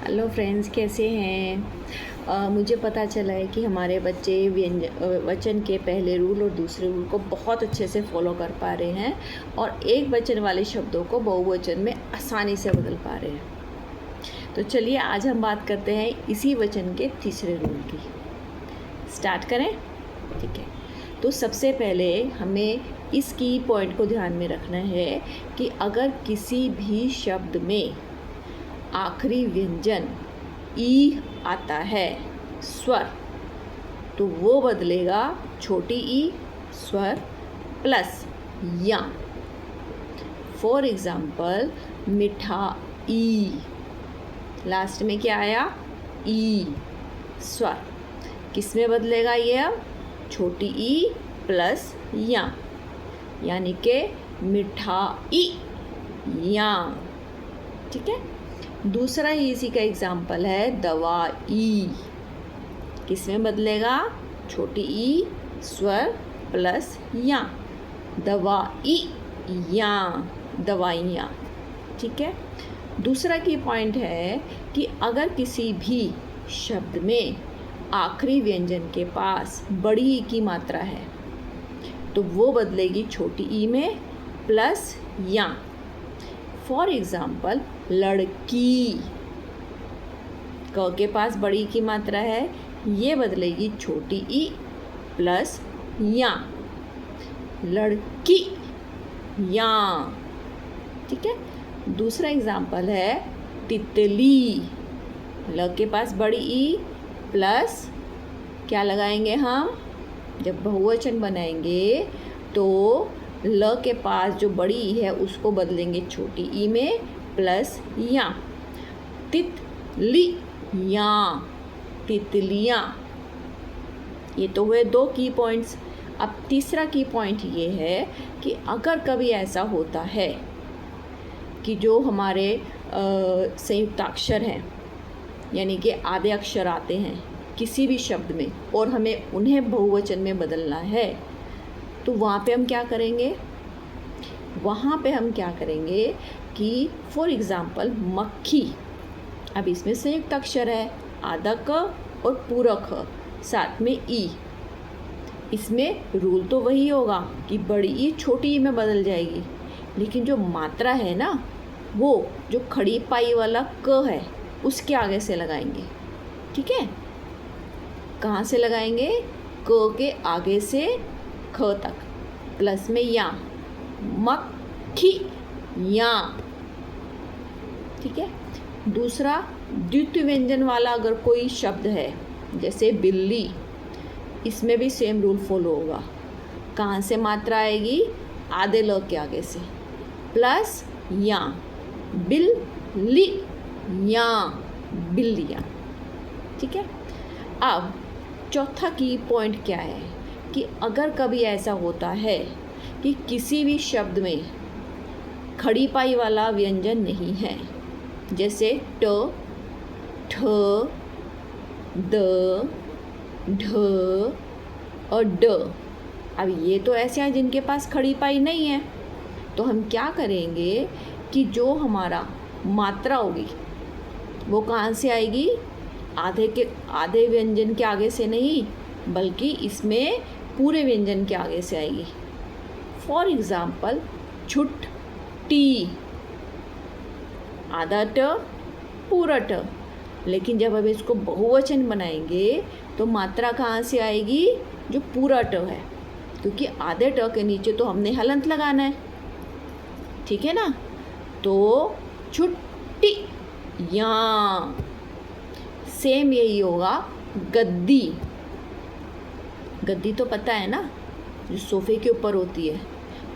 Hello friends, कैसे हैं। मुझे पता चला है कि हमारे बच्चे वचन के पहले रूल और दूसरे रूल को बहुत अच्छे से फॉलो कर पा रहे हैं और एक वचन वाले शब्दों को बहुवचन में आसानी से बदल पा रहे हैं। तो चलिए आज हम बात करते हैं इसी वचन के तीसरे रूल की। स्टार्ट करें? ठीक है। तो सबसे पहले हमें इस की पॉइंट को ध्यान में रखना है कि अगर किसी भी शब्द में आखिरी व्यंजन ई आता है स्वर, तो वो बदलेगा छोटी ई स्वर प्लस या। फॉर एग्ज़ाम्पल मिठाई, लास्ट में क्या आया? ई स्वर। किस में बदलेगा ये अब? छोटी ई प्लस या, यानी कि मिठाई या। ठीक है। दूसरा ही इसी का एग्जाम्पल है दवाई। किस में बदलेगा? छोटी ई स्वर प्लस या, दवाई या, दवाइयाँ। ठीक है। दूसरा की पॉइंट है कि अगर किसी भी शब्द में आखिरी व्यंजन के पास बड़ी ई की मात्रा है तो वो बदलेगी छोटी ई में प्लस या। फॉर एग्ज़ाम्पल लड़की, क के पास बड़ी की मात्रा है, ये बदलेगी छोटी ई प्लस या, लड़की या। ठीक है। दूसरा एग्जाम्पल है तितली, ल के पास बड़ी ई प्लस क्या लगाएंगे हम? जब बहुवचन बनाएंगे तो ल के पास जो बड़ी ई है उसको बदलेंगे छोटी ई में प्लस या, तितलियाँ, तितलियाँ। ये तो हुए दो की पॉइंट्स। अब तीसरा की पॉइंट ये है कि अगर कभी ऐसा होता है कि जो हमारे संयुक्ताक्षर हैं, यानी कि आधे अक्षर आते हैं किसी भी शब्द में और हमें उन्हें बहुवचन में बदलना है, तो वहाँ पे हम क्या करेंगे? वहाँ पे हम क्या करेंगे कि फॉर एग्ज़ाम्पल मक्खी, अब इसमें संयुक्त अक्षर है आधा क और पूरा ख, साथ में ई। इसमें रूल तो वही होगा कि बड़ी ई छोटी ई में बदल जाएगी, लेकिन जो मात्रा है ना, वो जो खड़ी पाई वाला क है उसके आगे से लगाएंगे। ठीक है। कहाँ से लगाएंगे? क के आगे से ख तक प्लस में या, मक्खी या। ठीक है। दूसरा द्वितीय व्यंजन वाला अगर कोई शब्द है जैसे बिल्ली, इसमें भी सेम रूल फॉलो होगा। कहाँ से मात्रा आएगी? आधे ल के आगे से प्लस या, बिल्ली या, बिल्लियाँ। ठीक है। अब चौथा की पॉइंट क्या है कि अगर कभी ऐसा होता है कि किसी भी शब्द में खड़ी पाई वाला व्यंजन नहीं है, जैसे ट, ठ, द, ढ और ड। अब ये तो ऐसे हैं जिनके पास खड़ी पाई नहीं है, तो हम क्या करेंगे कि जो हमारा मात्रा होगी वो कहाँ से आएगी? आधे व्यंजन के आगे से नहीं, बल्कि इसमें पूरे व्यंजन के आगे से आएगी। फॉर एग्ज़ाम्पल छुट्टी, आधा ट पूरा ट, लेकिन जब अब इसको बहुवचन बनाएंगे तो मात्रा कहाँ से आएगी? जो पूरा ट है, क्योंकि आधे ट के नीचे तो हमने हलंत लगाना है। ठीक है ना। तो छुट्टी या। सेम यही होगा गद्दी। गद्दी तो पता है ना, जो सोफे के ऊपर होती है,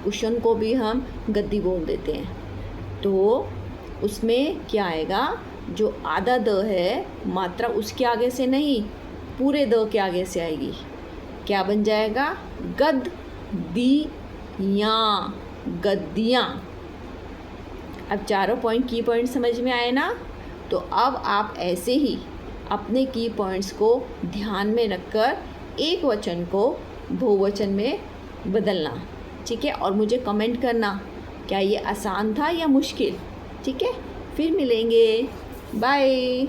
कुशन को भी हम गद्दी बोल देते हैं। तो उसमें क्या आएगा? जो आधा द है, मात्रा उसके आगे से नहीं, पूरे द के आगे से आएगी। क्या बन जाएगा? गद्दियाँ, गद्दियाँ। अब चारों पॉइंट की पॉइंट समझ में आए ना? तो अब आप ऐसे ही अपने की पॉइंट्स को ध्यान में रखकर एक वचन को बहुवचन में बदलना। ठीक है। और मुझे कमेंट करना क्या ये आसान था या मुश्किल। ठीक है। फिर मिलेंगे। बाय।